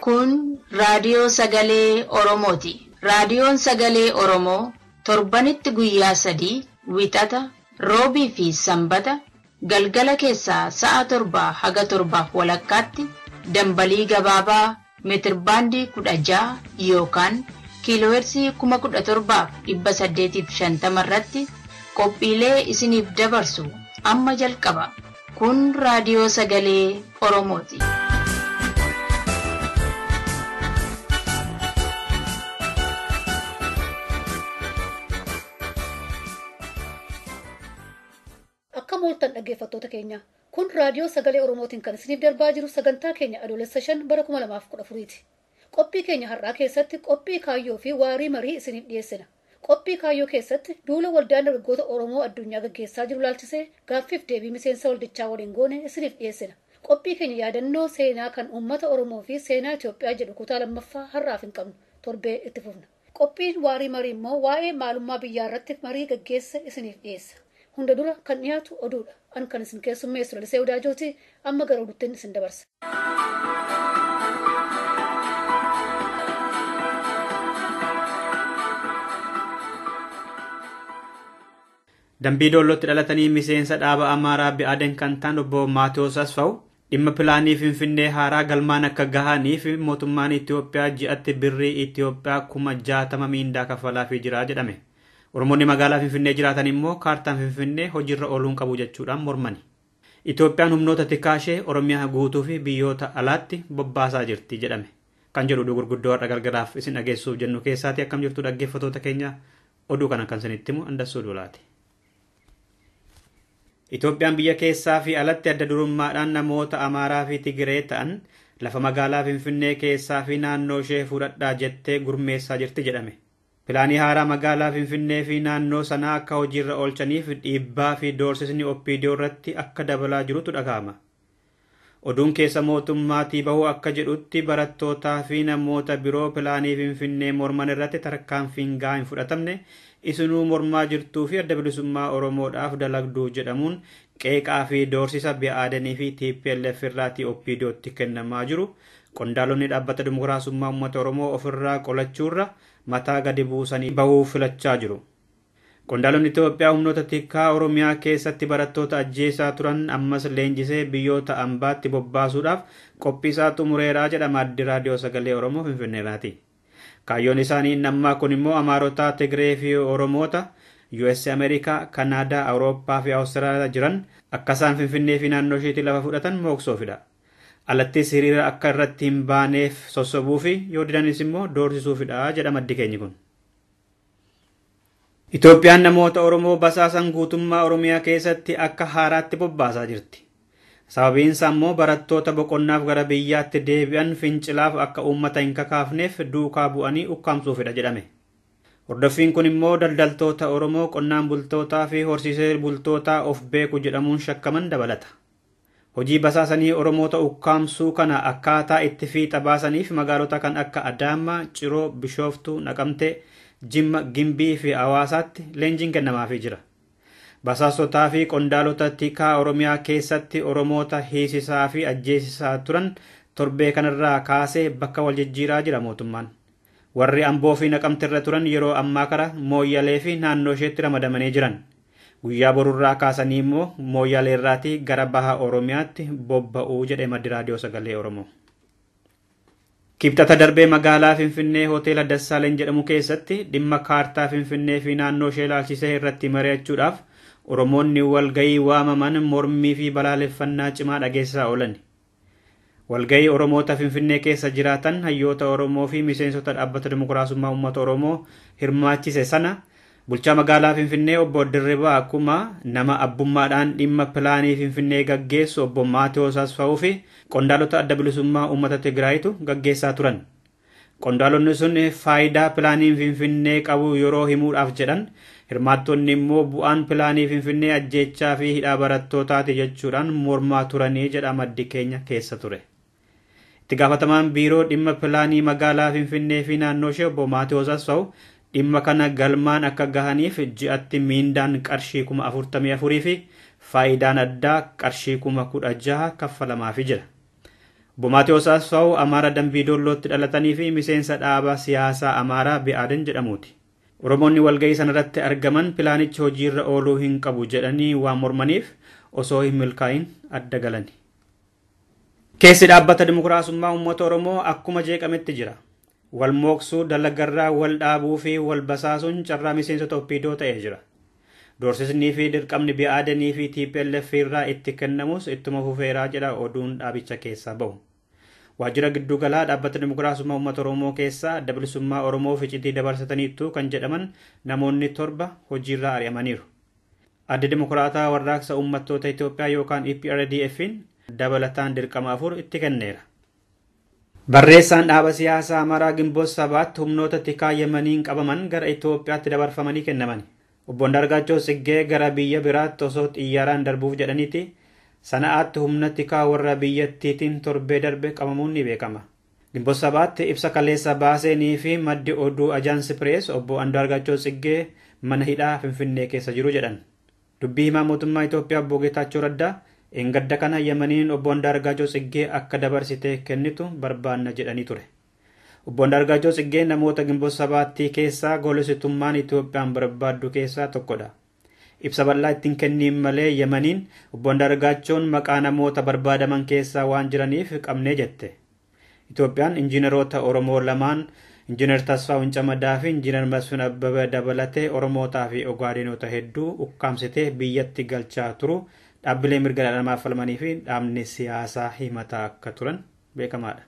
Kun raadiyoo sagalee Oromooti. Raadiyoon sagalee Oromoo torbanitti guyyaa 3 wixata, roobii fi sanbata galgala keessaa sa'a 7 haga 7:30 dambalii gabaabaa meetirbaandii 16 yookaan kiiloohertzii 17,850 irratti qophiilee isiniif dabarsu amma jalqaba. Kun raadiyoo sagalee Oromooti. Akka mooltan dhaggeeffattoota keenya, kun raadiyoo sagalee Oromootiin kan isiniif darbaa jiru sagantaa keenya adoolessa 5 bara 2014ti. Qophii keenya har'aa keessatti qophii kaayyoo fi waarii marii isiniif dhiyeessina. Qophii kaayyoo keessatti duula waldaan dargaggoota Oromoo addunyaa gaggeessaa jiru laalchisee gaaffiif deebii miseensa waldichaa waliin goone isiniif dhiyeessina. Qophii keenya yaadannoo seenaa kan uummata Oromoo fi seenaa Itoophiyaa jedhu kutaa lammaffaa har'aaf hin qabnu torbee itti fufna. Qophiin waarii marii immoo waa'ee maalummaa biyyaa irratti marii gaggeessa isiniif dhiyeessa. Hunda dura kan dhiyaatu oduudha. An kan isin keessummeessu Lalisee Udaajooti. Amma gara oduutti isin dabarsa. Dambii Doollootti dhalatanii miseensa dhaaba Amaaraa Bi'aaden kan ta'an obbo Maatewos Asfaw dhimma pilaanii Finfinnee haaraa galmaan akka gahaniif mootummaan Itoophiyaa ji'atti birrii Itoophiyaa 60,000 miindaa kafalaafii jira jedhame. Oromoonni magaalaa Finfinnee jiraatan immoo kaartaan Finfinnee hojiirra ooluun qabu jechuudhaan mormani. Itoophiyaan humnoota tikaashee Oromiyaa guutuu fi biyyoota alaatti bobbaasaa jirti jedhame. Kan jedhu gurguddoo har'a galgalaaf isin dhageessuuf jennu keessaati. Akkam jirtu dhaggeeffattoota keenya, oduu kana kan isinitti himu Andassoo Doolaati. Itoophiyaan biyya keessaa fi alatti adda durummaadhaan namoota Amaaraa fi Tigiree ta'an lafa magaalaa Finfinnee keessaa fi naannoo ishee fudhadhaa jettee gurmeessaa jirti jedhame. Pilaanii haaraa magaalaa Finfinnee fi naannoo sanaa akka hojiirra oolchaniif dhiibbaa fi doorsisni OPDO irratti akka dabalaa jirutu dhaga'ama. Oduun keessa mootummaatii bahuu akka jedhutti barattootaa fi namoota biroo pilaanii Finfinnee morman irratti tarkaanfiin gahaa hin fudhatamne isinuu mormaa jirtuu fi adda bilisummaa Oromoodhaaf dalagduu jedhamuun qeeqaa fi doorsisa Bi'aadenii fi TPLF irraatii OPDOtti kennamaa jiru. Qondaalonni dhaabbata dimokiraasummaa uummata Oromoo ofirraa qolachuurra mataa gadi buusanii bahuu filachaa jiru. Qondaalonni Itoophiyaa humnoota tikaa Oromiyaa keessatti barattoota ajjeesaa turan ammas leenjisee biyyoota ambaatti bobbaasuudhaaf qophiisaa xumureeraa jedhama addi raadiyoo sagalee Oromoo Finfinneeraati. Kaayyoon isaanii nammaa kun immoo Amaarotaa, Tigree fi Oromoota US, Ameerikaa, Kanaadaa, Awurooppaa fi Awustiraaliyaa jiran akkasaan Finfinnee fi naannoo isheetti lafa fudhatan mooksoofidha. Alattis hiriira akka irratti hin baaneef sossobuu fi yoo didanis immoo doorsisuufidha jedhama addi keenyi kun. Itoophiyaan namoota Oromoo basaasan guutummaa Oromiyaa keessatti akka haaraatti bobbaasaa jirti. Sababiinsa immoo barattoota boqonnaaf gara biyyaatti deebi'an fincilaaf akka uummata hin kakaafneef duukaa bu'anii ukkaamsuufidha jedhame. Hordoffiin kun immoo daldaltoota Oromoo, qonnaan bultootaa fi horsiisee bultootaa of beeku jedhamuun shakkaman dabalata. Hojii basaasanii Oromoota ukkaamsuu kana akkaataa itti fiixa baasaniif magaalota kan akka Adaamaa, Ciroo, Bishooftuu, Naqamtee, Jimma, Gimbii fi Hawaasaatti leenjiin kennamaafii jira. Basaasotaa fi qondaalota tikaa Oromiyaa keessatti Oromoota hiisisaa fi ajjeesisaa turan torbee kanarraa kaasee bakka wal jijjiiraa jira mootummaan. Warri Amboo fi Naqamteerra turan yeroo ammaa kana Mooyyalee fi naannoo isheetti ramadamanii jiran. Guyyaa borurraa kaasanii immoo Mooyyaleerraatii gara baha Oromiyaatti bobba'uu jedhe maddi raadiyoo sagalee Oromoo. Kibxata darbee magaalaa Finfinnee hoteela Dassaaleen jedhamu keessatti dhimma kaartaa Finfinnee fi naannoo ishee ilaalchisee irratti mari'achuudhaaf Oromoonni walgayii waamaman mormii fi balaaleffannaa cimaa dhageessisaa oolan. Walgayii Oromoota Finfinnee keessa jiraatan hayyoota Oromoo fi miseensota dhaabbata dimokiraasummaa uummata Oromoo hirmaachise sana bulchaa magaalaa Finfinnee obbo Dirribaa Akumaa, nama abbummaadhaan dhimma pilaanii Finfinnee gaggeessu obbo Maatewos Asfawuu fi qondaalota adda bilisummaa uummata Tigraayitu gaggeessaa turan. Qondaalonni sun faayidaa pilaaniin Finfinnee qabu yeroo himuudhaaf jedhan, hirmaattonni immoo bu'aan pilaanii Finfinnee ajjeechaa fi hidhaa barattootaati jechuudhaan mormaa turanii jedha maddi keenya keessa ture. Itti gaafatamaan biiroo dhimma pilaanii magaalaa Finfinnee fi naannoo ishee obbo Maatewos Asfaw dhimma kana galmaan akka gahaniif ji'atti miindaan qarshii 44,000 fi faayidaan addaa qarshii 16,000 kaffalamaafii jira. Maatiyos Asfaaw Amaara Dambiidollootti dhalatanii fi miseensa dhaaba siyaasaa Amaaraa Bi'aaden jedhamuuti. Oromoonni walga'ii sanarratti argaman pilaanichi hojiirra ooluu hin qabu jedhanii waan mormaniif osoo hin milkaa'in adda galani. Keessi dhaabbata Dimokiraasummaa Uummata Oromoo akkuma jeeqametti jira. Wal mooksuu, dalagarraa wal dhaabuu fi wal basaasuun carraa miseensota OPDO ta'ee jira. Doorsisnii fi dirqamni Bi'aadenii fi TPLF irraa itti kennamus ittuma fufeeraa jedha oduun dhaabicha keessaa bahu. Waajjira giddugalaa dhaabbata Dimokiraasummaa Uummata Oromoo keessaa adda bilisummaa Oromoo ficitii dabarsataniitu kan jedhaman namoonni 7 hojiirraa ari'amaniiru. Adda Dimokiraataa Warraaqsa Uummattoota Itoophiyaa yookaan EPRDF'n dabalataan dirqama 4 itti kenneera. Barreessaan dhaaba siyaasaa Amaaraa Gimboot 7 humnoota tikaa Yemeniin qabaman gara Itoophiyaatti dabarfamanii kennaman. Obbo Andaargaachoo Tsiggee gara biyya biraatti osoo xiyyaaraan darbuuf jedhaniiti sana'aatti humna tikaa warra biyyattiitiin torbee darbe qabamuun ni beekama. Gimboot 7 ibsa kaleessa baaseenii fi maddi oduu Ajaansi Pirees obbo Andaargaachoo Tsiggee mana hidhaa Finfinnee keessa jiru jedhan. Dubbii himaa mootummaa Itoophiyaa obbo Geetaachoo Raddaa engadda kana Yemeniin obbo Andaargaachoo Tsiggee akka dabarsitee kennitu barbaanna jedhanii ture. Obbo Andaargaachoo Tsiggee namoota Gimboot 7 keessaa golositummaan Itoophiyaan barbaaddu keessaa tokkodha. Ibsa bal'aa ittiin kenniin malee Yemeniin obbo Andaargaachoon maqaa namoota barbaadaman keessaa waan jiraniif qabnee jette. Itoophiyaan injiineroota Oromoo lamaan Injiinar Tasfaa'uu Camadaa fi Injiinar Masfin Abbabee dabalatee Oromootaa fi Ogaadenoota hedduu ukkaamsitee biyyatti galchaa turu dhaabbilee mirga dhala namaaf falmanii fi dhaabni siyaasaa himataa akka turan beekamaadha.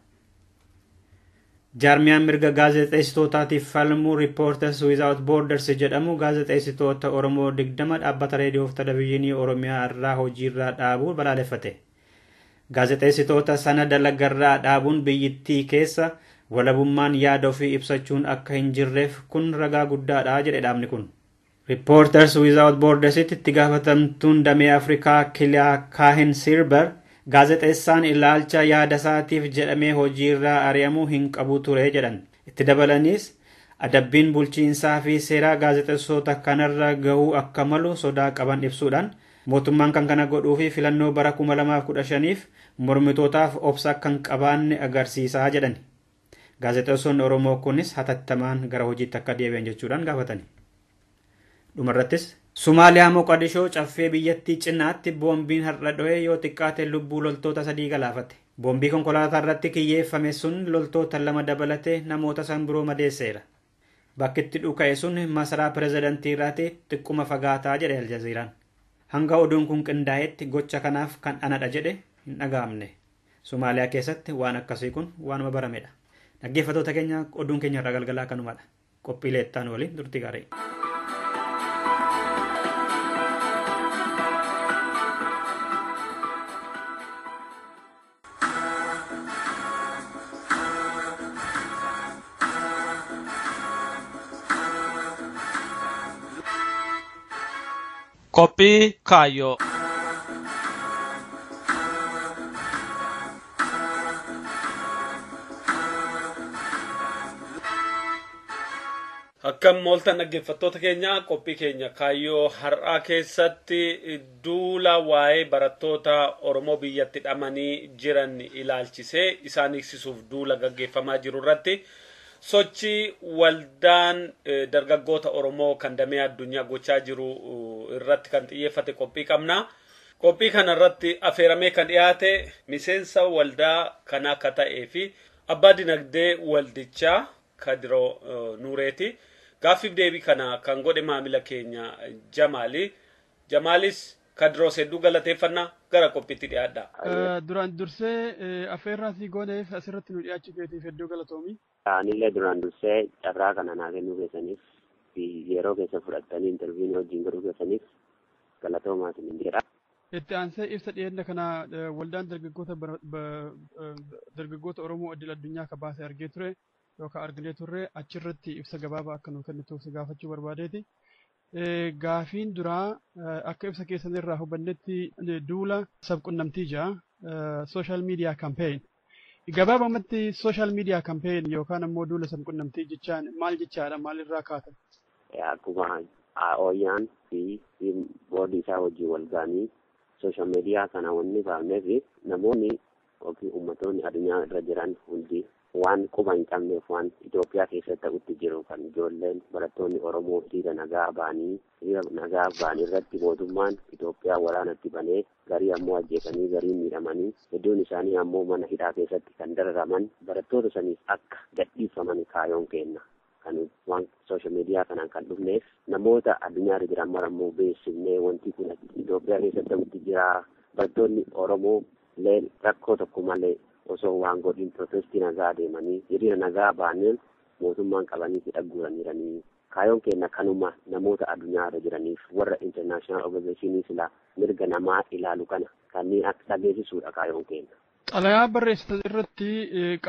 Jaarmiyaan mirga gaazexeessitootaatiif falmuu Reporters Without Borders jedhamu gaazexeessitoota Oromoo 20 dhaabbata reediyoo fi televezyiinii Oromiyaa irraa hojiirraa dhaabuu balaaleffate. Gaazexeessitoota sana dalagarraa dhaabuun biyyittii keessa walabummaan yaada ofii ibsachuun akka hin jirreef kun ragaa guddaadha jedhe dhaabni kun. Reporters Without Borders itti gaafatamtuun damee Afrikaa Kilaa Kaahin Sirber gaazexeessaan ilaalcha yaada isaatiif jedhamee hojiirraa ari'amuu hin qabu ture jedhan. Itti dabalaniis adabbiin bulchiinsaa fi seeraa gaazexeessitoota kanarra gahuu akka malu sodaa qaban ibsuudhaan mootummaan kan kana godhuu fi filannoo bara 2015f mormitootaaf obsa akka hin qabaanne agarsiisaa jedhan. Gaazexeessonni Oromoo kunis hatattamaan gara hojiitti akka deebi'an jechuudhaan gaafatani. Dhumarrattis Somaaliyaa Moqadishoo caffee biyyattii cinaatti boombiin har'a dho'ee yoo xiqqaate lubbuu loltoota 3 galaafate. Boombii konkolaataa irratti kiyyeeffame sun loltoota 2 dabalatee namoota san biroo madeesseera. Bakki itti dhuka'e sun masaraa pirezidantii irraati xiqquma fagaataa jedhe Aljaziiraan. Hanga oduun kun qindaa'etti gocha kanaaf kan anadha jedhe hin dhaga'amne. Somaaliyaa keessatti waan akkasii kun waanuma baramedha. Dhaggeeffattoota keenya oduun keenya irraa galgalaa kanumadha. Qophiilee itti waliin turtii gaarii. Kopi Kayo. Akkam mooltan dhaggeeffattoota keenya qophii keenya kaayyoo har'aa keessatti duula waa'ee barattoota Oromoo biyyatti hidhamanii jiran ilaalchisee isaan eegsisuuf duula gaggeeffamaa jiru irratti sochii waldaan dargaggoota Oromoo kan damee addunyaa gochaa jiru irratti kan xiyyeeffate qophii qabna. Qophii kana irratti affeeramee kan dhiyaate miseensa waldaa kana akka ta'ee fi abbaa dinagdee waldichaa Kadiroo Nuureeti. Gaaffiif deebii kana kan godhe maamila keenya Jamaalis Kadiroo hedduu galateeffannaa gara qophiitti dhiyaadha. Duraan dursee affeerraa si gooneef asirratti nu dhiyaachuu keetiif hedduu galatoomi. Anillee duraan dursee carraa kana naa kennuu keessaniif fi yeroo keessa fudhattanii intarviiyuu wajjin godhuu keessaniif galatoomaa isin jedha. Itti aansee ibsa dhiyeenya kana waldaan dargaggoota Oromoo idil addunyaa akka baase argee ture yookaan arginee turre achirratti ibsa gabaabaa akka nu kennituuf si gaafachuu barbaadeeti. Gaafiin duraa akka ibsa keessanirraa hubannetti duula sabqunnamtii ja'a social media campaign. Gabaabamatti social media campaign yookaan ammoo duula sabqunnamtii jechaan maal jechaadha maalirraa kaatan? Akkuma OYAN fi boordii isaa wajjin wal ga'anii social media kana wanni baafnee fi namoonni yookiin uummattoonni addunyaa irra jiran hundi waan quba hin qabneef waan Itoophiyaa keessatti ta'utti jiru kan ijoolleen barattoonni Oromoo hiriira nagaa ba'anii irratti mootummaan Itoophiyaa waraanatti banee garii ammoo ajjeesanii garii miidhamanii hedduun isaanii ammoo mana hidhaa keessatti kan dararaman barattoota saniif akka gadhiifaman kaayoon kenna. Kan waan sooshaal miidiyaa kanaan kan dhufneef namoota addunyaa irra jiran marammoo beeksifnee wanti kun Itoophiyaa keessatti ta'utti jira. Barattoonni Oromoo illee rakkoo tokko malee osoo waan godhin protestii nagaa deemanii hiriira nagaa baaneen mootummaan qabanii hidha guuraniiranii kaayoon kenna kanuma namoota addunyaa irra jiraniif warra international organizationii sila mirga namaa ilaalu kana kanneen akka dhageessisuudha kaayoon kenna. Xalayaa barreessitan irratti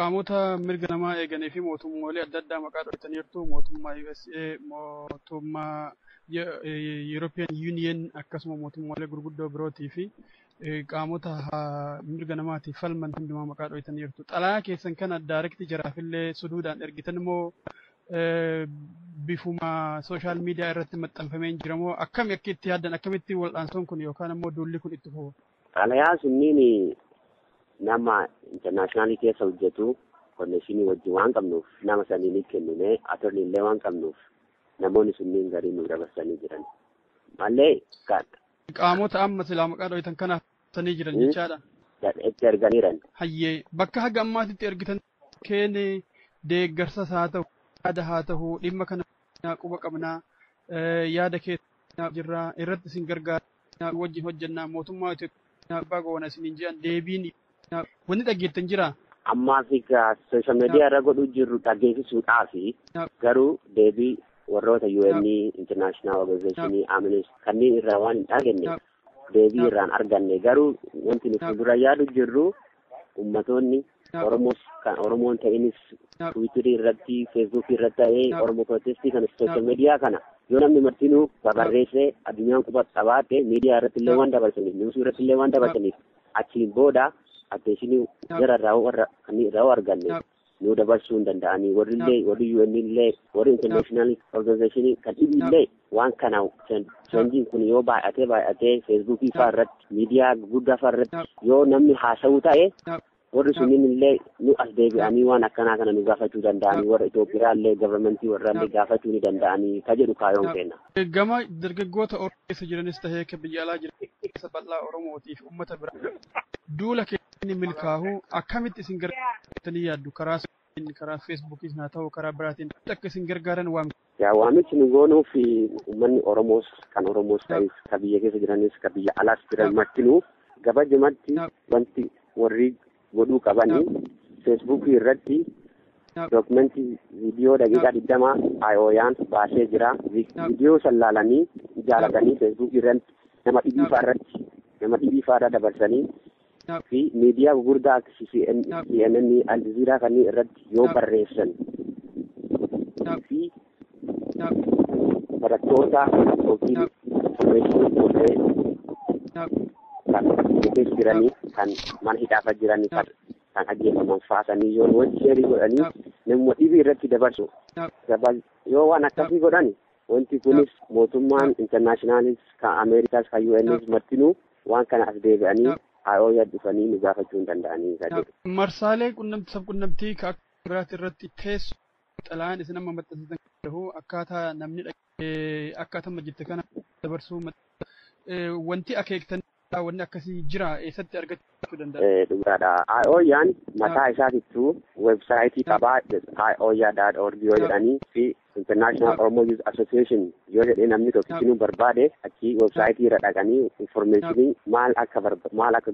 qaamota mirga namaa eeganii fi mootummoolee adda addaa maqaa dhoksitaniirtu mootummaa USA, mootummaa European Union akkasuma mootummoolee gurguddoo birootii fi qaamota mirga namaatiif falman hundumaa maqaa dhoksitaniirtu. Xalayaa keessan kana daayirektii jaraafillee suduudhaan ergitan moo bifuma sooshaal miidiyaa irratti maxxanfamee jira moo akkami akka itti yaaddan akkamitti wal'aansoon kun yookaan ammoo duulli kun itti fufu? Xalayaa sunniin nama internationalii keessa hojjetu konnekshinii wajjin waan qabnuuf nama sanii ni kennine atorni illee waan qabnuuf namoonni sunniin garii nu dabarsanii jiran mallee qaamota amma silaa maqaa dhoksitan kanaaf sanii jiran jechaadha. Itti erganiiran. Hayyee bakka haga ammaatitti ergitan keene deeggarsas haa ta'u yaada haa ta'u dhimma kana quba qabnaa yaada keessa jirraa irratti isin gargaara wajjin hojjennaa mootummaa Itoophiyaa abbaa goona isiniin jedhan deebiin wanni dhageettan jira. Ammaa fi sooshaal miidiyaa irra godhuu jirru dhageessisuudhaaf garuu deebii warroota UN international organizationii Amnesty kanneen irraa waan hin dhageenye deebii irraan arganne garuu wanti nuti dura yaadu jirru ummatoonni Oromoon ta'inis Tiwiiterii irratti Feesbuukii irratti ta'ee Oromoo protestii kana sooshaal miidiyaa kana yoo namni martinuu barreessee addunyaan quba qabaate miidiyaa irratti illee waan dabarsaniif niwusii irratti illee waan dabarsaniif achiin booda attentionii gara irraa arganne nu dabarsuu hin danda'anii warri UN illee warri international organizationii kan dhibillee waan kana chanjiin kun yoo baay'atee Feesbuukii fa'aa irratti miidiyaa guddaa fa'aa irratti yoo namni haasa'uu ta'e warri sunniin illee nu as deebi'anii waan akkanaa kana nu gaafachuu danda'anii warra Itoophiyaa illee gavர்மெንtii warra illee gaafachuu ni danda'anii ka jedhu kaayoon kenna. Gama dargaggoota Oromoo keessa jiranis tahee kan biyya alaa jiran keessa bal'aa Oromootiif uummata biraa duula keenya milkaa'uu akkamitti isin gargaartanii yaaddu karaa Feesbuukiis haa ta'u karaa biraatiin akka isin gargaaran waamicha. Yaa waamichi nu goonuu fi uummanni Oromoos kan Oromoos ta'is ka biyya keessa jiranis ka biyya alaas jiran martinuu gabajumatti wanti warri godhuu qabanii Feesbuukii irratti dookumentii viidiyoo daqiiqaa 20 IO'yaan baasee jira. Viidiyoo san laalanii jaalatanii Feesbuukii irratti nama dhibii fa'aadha dabarsanii fi miidiyaa gurguddaa akka CNN, Al Jazeera kanneen irratti yoo barreessan fi barattoota yookiin information jiranii kan mana hidhaafa jiranii kan ajjeefaman faasanii yoo wanti sheerii godhanii namuma dhibii irratti dabarsu yoo waan akkasii godhan wanti kunis mootummaan internationalis kan Ameerikaas kan UNs martinuu waan kana as deebi'anii IO'yaa dhufanii nu gaafachuu hin danda'anii jedhu. Marsaalee qunnamtii akka biraati irratti teessu xalayaan isin amma maxxansitan ta'uu akkaataa namni akkaataa majjirte kana dabarsuu wanti akeektan wanni akkasii jira eessatti argachuu danda'a? Dhugaadha. IO'yaan mataa isaatittuu weebsaayitii qabaa IO'yaa.org yoo jedhanii fi International Oromo Youth Association yoo jedhee namni tokko barbaade achi weebsaayitii irra dhaqanii informationii maal akka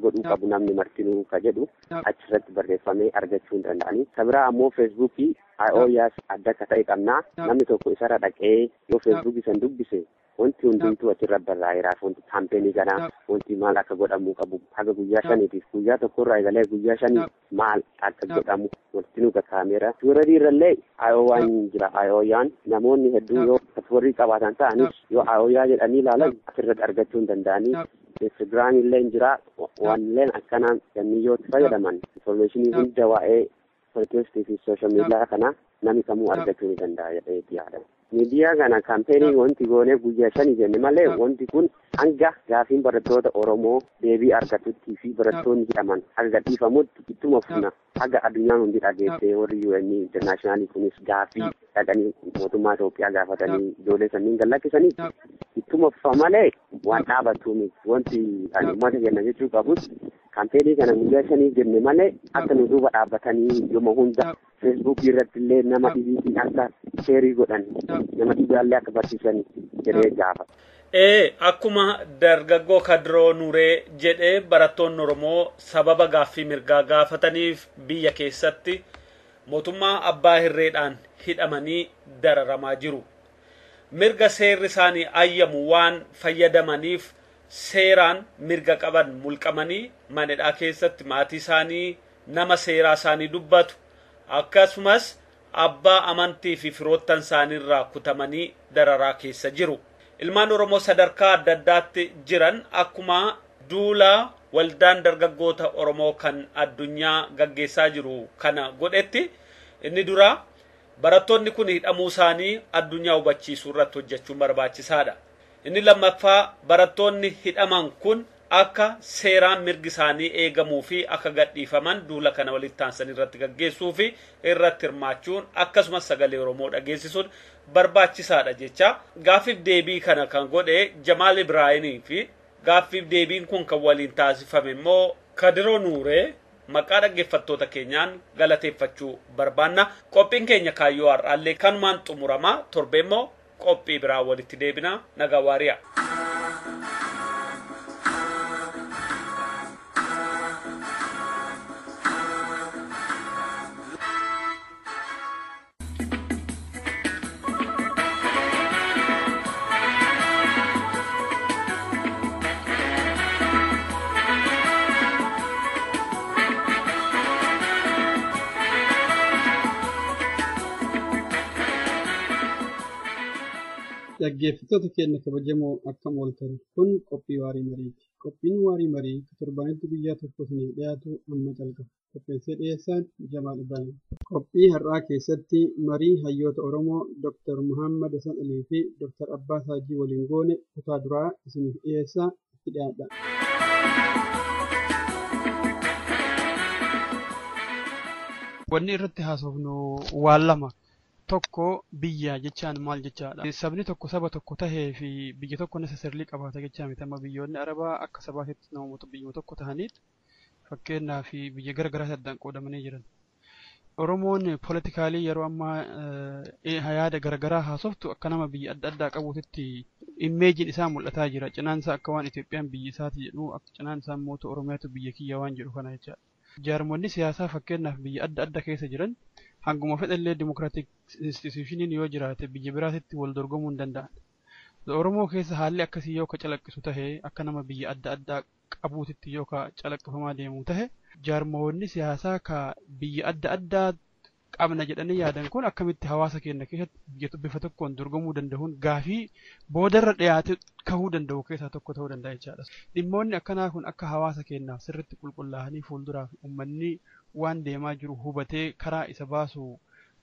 godhuu qabu namni martinuu ka jedhu achirratti barreeffamee argachuu hin danda'anii. Kabiraa ammoo Feesbuukii IO'yaas adda akka ta'e qabnaa namni tokko isarra dhaqee yoo Feesbuukii san dubbise wanti hundumtuu achirra barraa'eeraaf wanti kaampeenii kanaa wanti maal akka godhamuu qabu haga guyyaa shaniitiif guyyaa tokkorraa eegalee guyyaa shanii maal akka godhamu wanti nu kaa'ameera. Tiwiiterii irrallee IO'yaan jira. IO'yaan namoonni hedduu yoo warri qabaatan ta'anis yoo IO'yaa jedhanii ilaalan asirratti argachuu hin danda'anii. Instagram illee jira waan illee akkanaan kanneen yoo fayyadaman informationii hunda waa'ee protestii fi sooshaal miidiyaa kana namni kamuu argachuu ni danda'a jedhee yaada. miidiyaa kana kaampeenii wanti goonee guyyaa 5 jenne malee wanti kun hanga gaafiin barattoota Oromoo deebii argatutti fi barattoonni hidhaman hanga gadhiifamutti ittuma fufna haga addunyaan hundi dhageessee warri UN internationalii kunis gaafii dhaqanii mootummaa Itoophiyaa gaafatanii ijoollee sanniin gallakkisanii ittuma fufa malee waan dhaabatu miti wanti ani uummata kenna jechuu qabus kaampeenii kana guyyaa 5 jenne malee akka nu duuba dhaabbatanii yooma hunda Facebook irratti illee nama dhibiitiin akka sheerii godhan nama dhibaallee akka barsiisan jedhee gaafa. Akkuma dargaggoo Kadiroo Nuuree jedhee barattoonni Oromoo sababa gaaffii mirgaa gaafataniif biyya keessatti mootummaa abbaa hirreedhaan hidhamanii dararamaa jiru. Mirga seerri isaanii ayyamu waan fayyadamaniif seeraan mirga qaban mulqamanii manedhaa keessatti maatii isaanii nama seeraa isaanii dubbatu akkasumas abbaa amantii fi firoottan isaaniirraa kutamanii dararaa keessa jiru. Ilmaan Oromoo sadarkaa adda addaatti jiran akkuma duula waldaan dargaggoota Oromoo kan addunyaa gaggeessaa jiru kana godhetti inni dura barattoonni kun hidhamuu isaanii addunyaa hubachiisuu irratti hojjechuun barbaachisaadha. Inni lammaffaa barattoonni hidhaman kun akka seeraan mirgi isaanii eegamuu fi akka gadhiifaman duula kana walitti aansan irratti gaggeessuu fi irratti hirmaachuun akkasumas sagalee Oromoo dhageessisuun barbaachisaadha jecha. Gaaffiif deebii kana kan godhe Jamaal Ibraahimii fi gaaffiif deebiin kun kan waliin taasifame immoo Kadiroo Nuuree maqaa dhaggeeffattoota keenyaan galateeffachuu barbaanna. Qophiin keenya kaayyoo har'aallee kanumaan xumurama. Torbee immoo qophii biraa walitti deebina. Nagaa waariyaa. Dhaggeeffattoota keenya kabajamoo akkam ooltan kun qophii waarii mariiti. Qophiin waarii marii torbaanitti guyyaa tokko isinii dhiyaatu amma calqaba. Qopheessee dhiyeessaan Jamaal Ibraahim. Qophii har'aa keessatti marii hayyoota Oromoo Dr. Muhammad Hasan Alii fi Dr. Abbaas Haajii waliin goone kutaa duraa isiniif dhiyeessaa itti dhiyaadha. Wanni irratti haasofnu waan lama. Tokko biyya jechaan maal jechaadha. Sabni tokko saba tokko tahee fi biyya tokko necessarily qabaata jechaa miti. Amma biyyoonni Arabaa akka sabaatitti namoota biyya tokko tahaniit fakkeenyaaf biyya garagaraa saddaan qoodamanii jiran. Oromoon politikaalii yeroo ammaa yaada garagaraa haasoftu akka nama biyya adda addaa qabuutitti imeejiin isaa mul'ataa jira. Cinaan isaa akka waan Itoophiyaan biyya isaati jedhu akka cinaan isaa mootu Oromiyaatu biyya kiyya waan jedhu kana jechaadha. Jaarmonni siyaasaa fakkeenyaaf biyya adda addaa keessa jiran hanguma fedhallee dimokiraatik institushiniin yoo jiraate biyya biraatitti wal dorgomuu hin danda'an. Oromoo keessa haalli akkasii yoo ka calaqqisu tahe akka nama biyya adda addaa qabuutitti yoo ka calaqqifamaa deemu tahe jaarmoonni siyaasaa ka biyya adda addaa qabna jedhanii yaadan kun akkamitti hawaasa keenya keessatti biyya bifa tokkoon dorgomuu danda'uun gaafii boodarra dhiyaate kahuu danda'u keessaa tokko ta'uu danda'a jechaadha. Dhimmoonni akkanaa kun akka hawaasa keenyaaf sirriitti qulqullaa'anii fuulduraaf uummanni waan deemaa jiru hubatee karaa isa baasu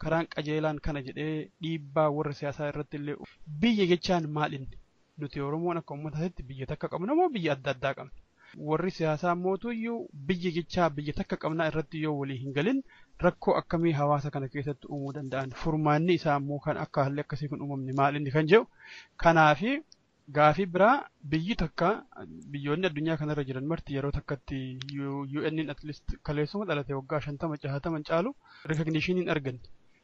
karaan qajeelaan kana jedhee dhiibbaa warra siyaasaa irratti illee biyya jechaan maalinni nuti Oromoon akka uummataatti biyya takka qabna moo biyya adda addaa qabna. Warri siyaasaa mootuyyuu biyya jechaa biyya takka qabnaa irratti yoo walii hin galin rakkoo akkamii hawaasa kana keessatti uumuu danda'an furmaanni isaa immoo kan akka haalli akkasii kun uumamne maalinni kan jedhu. Kanaafi gaafii biraa biyyi takka biyyoonni addunyaa kanarra jiran marti yeroo takkatti UN'n at least kaleessuma dhalate waggaa 50-60 caalu recognition arganne.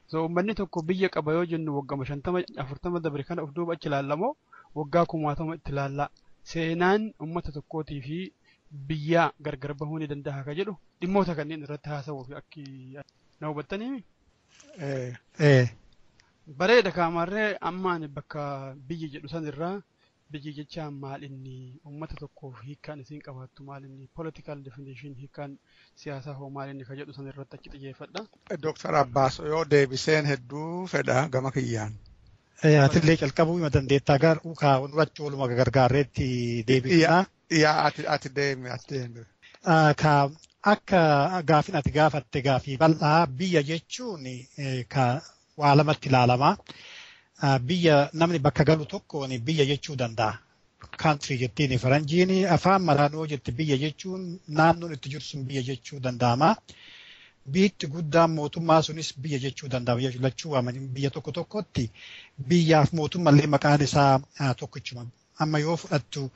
So uummanni tokko biyya qaba yoo jennu waggaa 50-40 dabre kana of duuba achi ilaallamoo waggaa 1000 itti ilaalla. Seenaan uummata tokkootii fi biyya gargar bahuu ni danda'a ka jedhu dhimmoota kanneen irratti haasawuu fi akki na hubattanii. Bareeda kaamarree ammaan bakka biyya jedhu san irraa biyya jechaan maal inni uummata tokkoof hiikkaan isiin qabaattu maal inni political definition hiikkaan siyaasaa hoo maal inni ka jedhu san irratti achi xiyyeeffadha. Dr. Abbaas yoo deebiseen hedduu fedha gama kiyyaan. Atillee calqabuu hima dandeettaa hubachuu waluma gargaarreetti deebisudha. Ati deemi. Akka gaafin ati gaafatte gaafii bal'aa biyya jechuun waa lamatti ilaalamaa. biyya namni bakka galu tokkoon biyya jechuu danda'a. Country jettiin faranjiin afaan maraanoo jetti biyya jechuun naannoon itti jiru sun biyya jechuu danda'ama. Biyyi guddaan mootummaa sunis biyya jechuu danda'a. Lachuu waamanii biyya tokko tokkotti biyyaaf mootummaallee maqaan isaa tokkichuma. Amma yoo fudhattu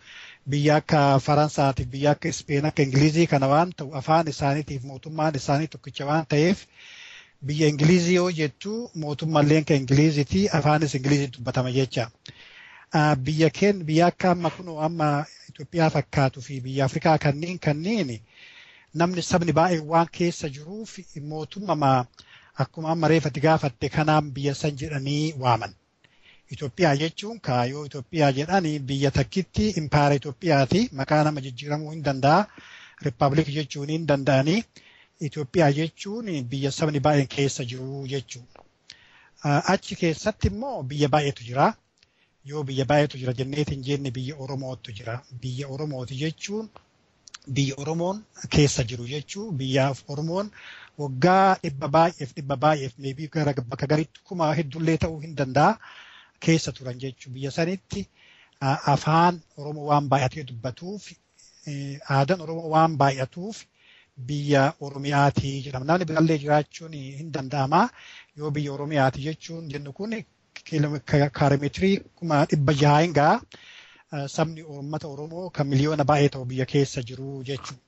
biyya akka Faransaatiif biyya akka Ispeen akka Ingilizii kana waan ta'u afaan isaaniitiif mootummaan isaanii tokkicha waan ta'eef biyya Ingilizii yoo jettu mootummaalleen kan Ingiliziiti afaanis Ingilizii dubbatama jecha. Biyya akka amma kunoo amma Itoophiyaa fakkaatu fi biyya Afrikaa kanneen namni sabni baay'ee waan keessa jiruuf mootummaa akkuma amma reefatti gaafatte kanaan biyya san jedhanii waaman. Itoophiyaa jechuun kaayoo Itoophiyaa jedhanii biyya takkitti impaayera Itoophiyaati maqaa nama jijjiiramuu hin danda'a. Rippaabilikii jechuun hin danda'anii Itoophiyaa jechuun biyya sabni baay'een keessa jiru jechuudha. Achi keessatti immoo biyya baay'eetu jira. Yoo biyya baay'eetu jira jenneetiin jenne biyya Oromootu jira. Biyya Oromooti jechuun biyya Oromoon keessa jiru jechuun biyya Oromoon waggaa dhibba baay'eef meebii gara bakka gariitti kuma hedduullee ta'uu hin danda'a keessa turan jechuun biyya sanitti afaan Oromoo waan baay'atee dubbatuuf aadaan Oromoo waan baay'atuuf biyya Oromiyaati jedhama. Namni biraallee jiraachuun hin danda'ama. Yoo biyya Oromiyaati jechuun jennu kun kiiloomeetirii 600 hin ga'a. Sabni uummata Oromoo kan miliyoona baay'ee ta'u biyya keessa jiru jechuudha.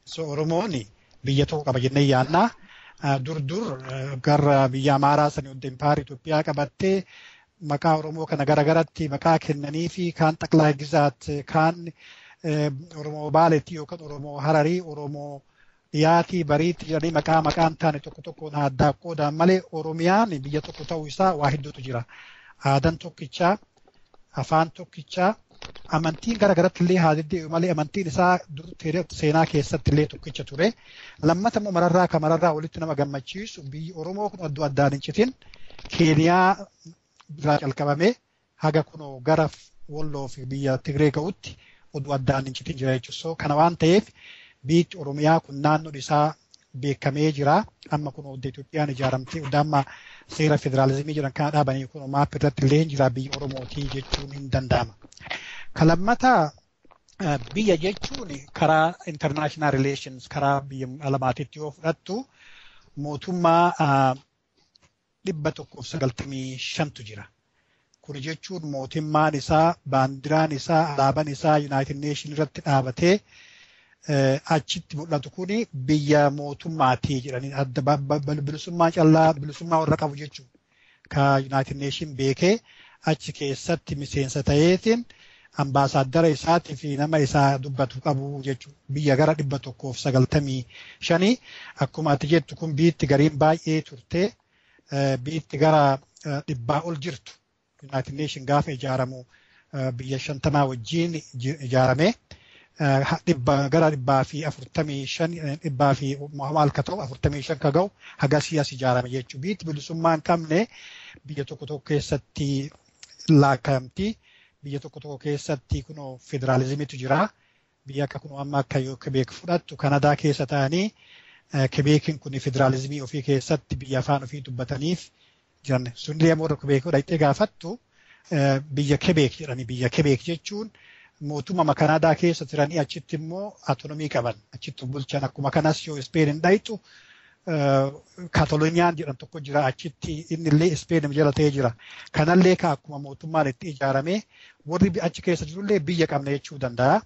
So Oromoon biyya tokko qaba jennee yaadna. Dur gara biyya Amaaraa sanii wajjin impaayera Itoophiyaa qabattee maqaa Oromoo kana garagaratti maqaa kennanii fi kaan xaqlaa gizaat kaan Oromoo Baaleetti yookaan Oromoo Hararii Oromoo dhiyaatii bariitti jedhanii maqaan taane tokkoon addaa qoodaan malee Oromiyaan biyya tokko ta'uu isaa waa hedduutu jira. Aadaan tokkichaa, afaan tokkichaa, amantiin garagaratti illee haa deddeebi'u malee amantiin isaa seenaa keessatti illee tokkicha ture. Lammata immoo mararraa walitti nama gammachiisu biyyi Oromoo kun adda addaan hin citin Keeniyaa irraa calqabamee haga kunoo gara Walloo fi biyya Tigree ga'utti oduu addaan hin citin jira jechuudha. Kana waan ta'eef biyyi Oromiyaa kun naannoon isaa beekamee jira. Amma kun odda Itoophiyaan ijaaramtee odda amma seera federaalizimii jedhan kana dhaabanii kun maap irratti illee jira biyya Oromootii jechuun hin danda'ama. Kalammataa biyya jechuun karaa international relations karaa biyya alamaatiitti yoo fudhattu mootummaa 195 jira. Kun jechuun mootummaan isaa baandiraan isaa alaabaan isaa United Nations irratti dhaabatee achitti mul'atu kun biyya mootummaatii jedhanii adda bilisummaa callaa bilisummaa warra qabu jechuudha. Ka United Nations beekee achi keessatti miseensa ta'eetiin ambaasaadara isaatii fi nama isaa dubbatu qabu jechuudha. Biyya gara 195 akkuma ati jettu kun biyyi gariin baay'ee turte biyyi gara 100 ol jirtu. United Nations gaafa ijaaramu biyya 50 wajjin ijaarame. Gara 145 maal ka ta'u 45 ka ga'u haga siyaas ijaarame jechuudha. Biyyi bilisummaa hin qabne biyya tokko keessatti laakkamti. Biyya tokko keessatti kunoo federaalizimiitu jira. Biyya akka kunoo amma akka yoo Quebec fudhattu Kanadaa keessa ta'anii Quebecin kun federaalizimii ofii keessatti biyya afaan ofii dubbataniif jiran. Sunillee ammoo Quebec dhaqxee gaafattu biyya Quebec jedhani. Biyya Quebec jechuun mootummaa Kanadaa keessa jiranii achitti immoo autonomii qaban. Achitti bulchan akkuma kanas yoo Spain dhayxu Kataloniyaan jedhan tokko jira achitti innillee Spain jala ta'ee jira. Kanallee akkuma mootummaan itti ijaarame warri achi keessa jirullee biyya qabna jechuu danda'a.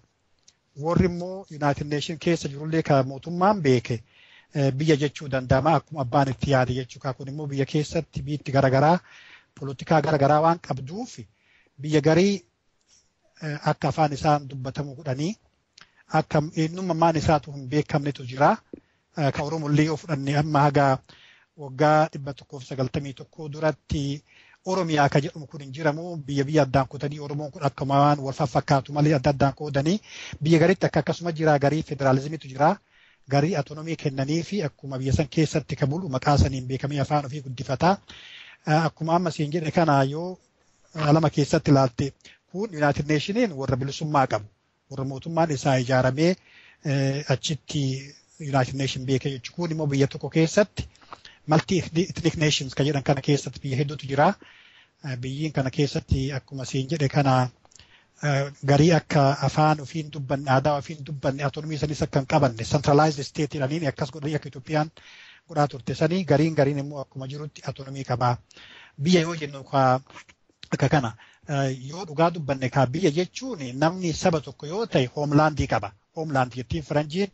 Warri immoo United Nations keessa jirullee kan mootummaan beeke biyya jechuu danda'ama akkuma abbaan itti yaade jechuudha. Kun immoo biyya keessatti biyyi garaagaraa poolitikaa garaagaraa waan qabduuf biyya garii akka afaan isaan dubbatamu godhanii akka eenyummaan isaatu hin beekamnetu jira. Ka Oromollee yoo fudhanne amma haga waggaa 191 duratti Oromiyaa ka jedhamu kun hin jiramu biyya addaan qoodanii Oromoon kun akkuma waan wal fakkaatu malee adda addaan qoodanii biyya gariitti akkasuma jira garii federaalizimiitu jira garii autonomii kennanii fi akkuma biyya san keessatti ka bulu maqaa saniin beekamee afaan ofii guddifata. Akkuma amma siin jedhe kana yoo lama keessatti ilaalte kun United Nationiin warra bilisummaa qabu warra mootummaan isaa ijaaramee achitti United Nations beekee jechuudha. Kun immoo biyya tokko keessatti multi ethnic nations kan jedhan kana keessatti biyya hedduutu jira. biyyiin kana keessatti akkuma siin jedhe kana garii akka afaan ofiin dubbanne aadaa ofiin dubbanne autonomii sanis akka hin qabanne centralized state jedhaniin akkas godhanii akka Itoophiyaan godhaa turte sanii gariin immoo akkuma jirutti autonomii qabaa. Biyya yoo jennu akka kana yoo dhugaa dubbanne kaa biyya jechuun namni saba tokko yoo ta'e hoomlaandii qaba. Hoomlaandii jettiin faranjiin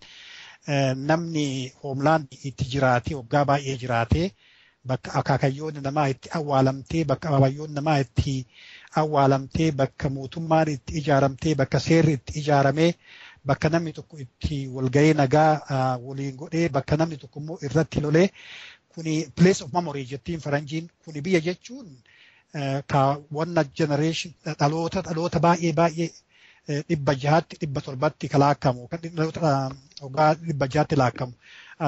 namni hoomlaandii itti jiraatee waggaa baay'ee jiraatee bakka akaakayyoonni namaa itti awwaalamtee bakka ababayyoonni namaa itti awwaalamtee bakka mootummaan itti ijaaramtee bakka seerri itti ijaaramee bakka namni tokko itti walgahii nagaa waliin godhee bakka namni tokko immoo irratti lolee kuni place of memory jettiin faranjiin kuni biyya jechuun ka wanna generation dhaloota baay'ee 600-700 kalaakamu kan dhaloota waggaa 600 laakamu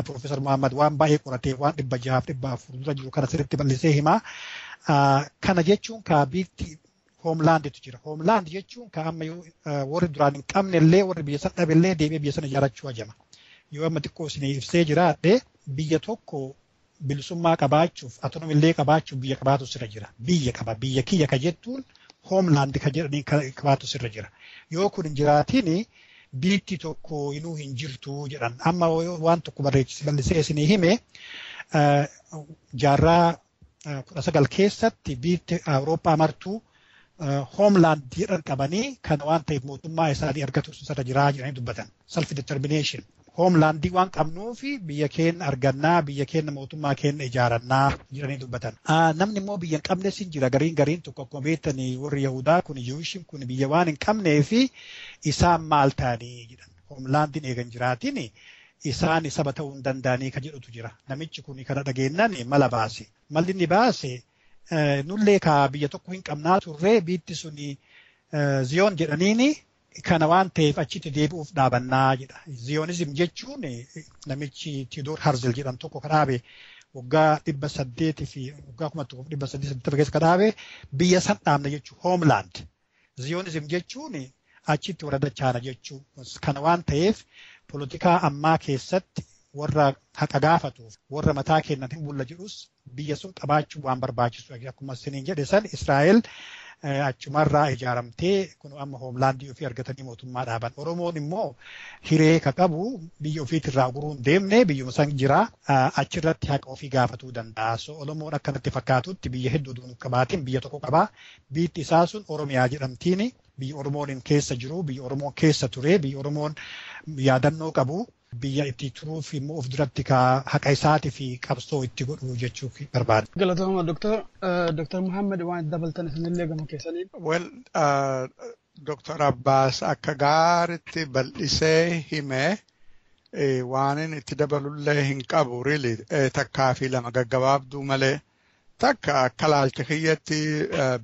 Professor Muhammad waan baay'ee qoratee waan 600-400 jiru kana sirriitti bal'isee himaa kana jechuun ka biitti hoomlaanditu jira. Hoomlaand jechuun ka amma warri duraan hin qabne illee warri biyya sana dhabe illee deebi'ee biyya sana ijaarachuu hajama. Yoo amma xiqqoo isin ibsee jiraadhe biyya tokko bilisummaa qabaachuuf autonomii illee qabaachuuf biyya qabaatu sirra jira. Biyya qaba biyya kiyya ka jettuun hoomlaand ka jedhanii qabaatu sirra jira. Yoo kun hin jiraatiin biitti tokko inuu hin jirtu jedhan. Amma waan tokko barreessee bal'isee isinii hime jaarraa 19 keessatti biitti Awurooppaa martuu hoomlaand jedhan qabanii kan waan ta'eef mootummaa isaanii argatu sirra jiraa jedhanii dubbatan. Self determination. Hoomlaandii waan qabnuu fi biyya keenya argannaa biyya keenya mootummaa keenya ijaarannaa jedhanii dubbatan. Namni immoo biyya hin qabnes hin jira gariin tokko akkuma beektanii warri Yahudaa kun Yuushin kun biyya waan hin qabnee fi isaan maal ta'anii jedhan. Hoomlaandiin eegan jiraatiin isaan saba ta'uu hin danda'anii kan jedhutu jira. Namichi kun kana dhageennan mala baase. Malli inni baase nullee ka biyya tokko hin qabnaa turree biitti suni ziyoon jedhaniini kana waan ta'eef achitti deebi'uuf dhaabannaa jedha. Ziyoonism jechuun namichi Theodor Herzl jedhamu tokko kan dhaabe waggaa 800 fi waggaa 1880 keessa kan dhaabe biyya san dhaabna jechuun hoomlaand. Ziyoonism jechuun achitti warra dachaana jechuun kana waan ta'eef poolitikaa ammaa keessatti warra haqa gaafatuuf warra mataa kennan hin bulla jedhus biyya sun qabaachuu waan barbaachisu akkuma isiniin jedhe san Israa'el achumarraa ijaaramtee kun amma hoomlaandii ofii argatanii mootummaa dhaaban. Oromoon immoo hiree ka qabu biyya ofiitirraa guruu hin deemne biyyuma san jira achirratti haqa ofii gaafatuu danda'a. So Oromoon akkanatti fakkaatutti biyya hedduu duun qabaatiin biyya tokko qabaa. Biitti isaa sun Oromiyaa jedhamtiin biyya Oromoon keessa jiru biyya Oromoon keessa ture biyya Oromoon yaadannoo qabu. Biyya itti turuuf immoo of duratti ka haqa isaatii fi qabsoo itti godhu jechuu barbaada. Galatooma Dr. Muhammad waan dabaltan isinillee gama keessaniin. Well, Dr. Abbas akka gaaritti bal'isee hime waan itti dabalullee hin qabu really takkaa fi lama gaggabaabduu malee takka akka laalcha kiyyatti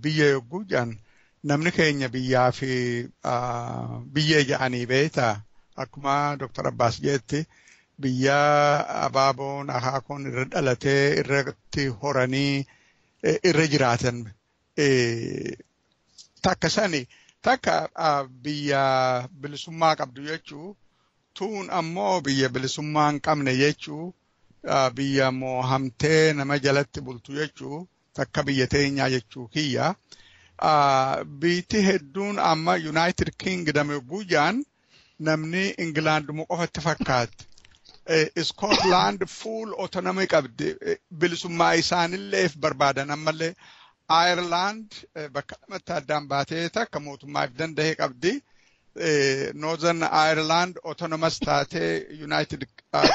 biyya yogguu jedhan namni keenya biyyaa fi biyyee jedhanii beektaa. Akkuma Dr. Abbas jetti biyya abaaboon akaakoon irra dhalatee irratti horanii irra jiraatan takka sani takka biyya bilisummaa qabdu jechuu tuun ammoo biyya bilisummaa hin qabne jechuu biyya moohamtee nama jalatti bultu jechuu takka biyya teenyaa jechuu kiyya biitti hedduun amma United Kingdom yogguu jaan namni England mu qofatti fakkaatti. Scotland full autonomy qabdi bilisummaa isaanilleef barbaadan ammallee Ireland bakka lamatti addaan baatee takka mootummaaf danda'ee qabdi. Northern Ireland autonomous taatee United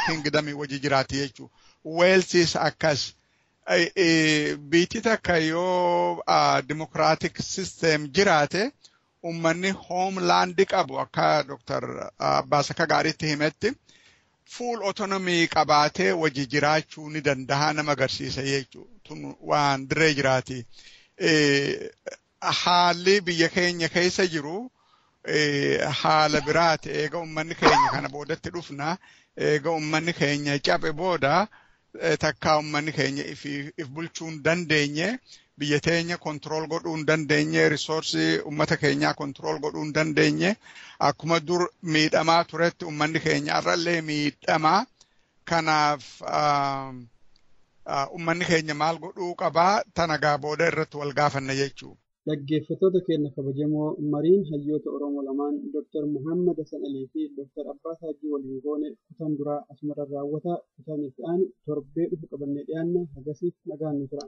Kingdom wajji jiraati jechuu. Wales akkas. Biitti takka yoo democratic system jiraate ummanni homeland qabu akka Dr. Abbas akka gaariitti himetti full autonomy qabaatee wajji jiraachuu ni danda'a nama agarsiisa jechuudha. Tun waan dirree jiraati. Haalli biyya keenya keessa jiru haala biraati. Eega ummanni keenya kana boodatti dhufna. Eega ummanni keenya cabe booda takka ummanni keenya if bulchuu hin dandeenye. Biyya teenya control godhuu hin dandeenye, resource ummata keenyaa control godhuu hin dandeenye, akkuma dur miidhamaa turetti ummanni keenya irrallee miidhamaa. Kanaaf ummanni keenya maal godhuu qabaa tana gaa booda irratti wal gaafanna jechuudha. Dhaggeeffattoota keenya kabajamoo mariin hayyoota Oromoo lamaan Dr. Muhammad Hassan Alii fi Dr. Abbaa Saajii waliin goone kutaan duraa asumarra raawwata kutaan itti aanu torbee dhufu qabannee dhiyaanna hagasiif nagaan nu tura.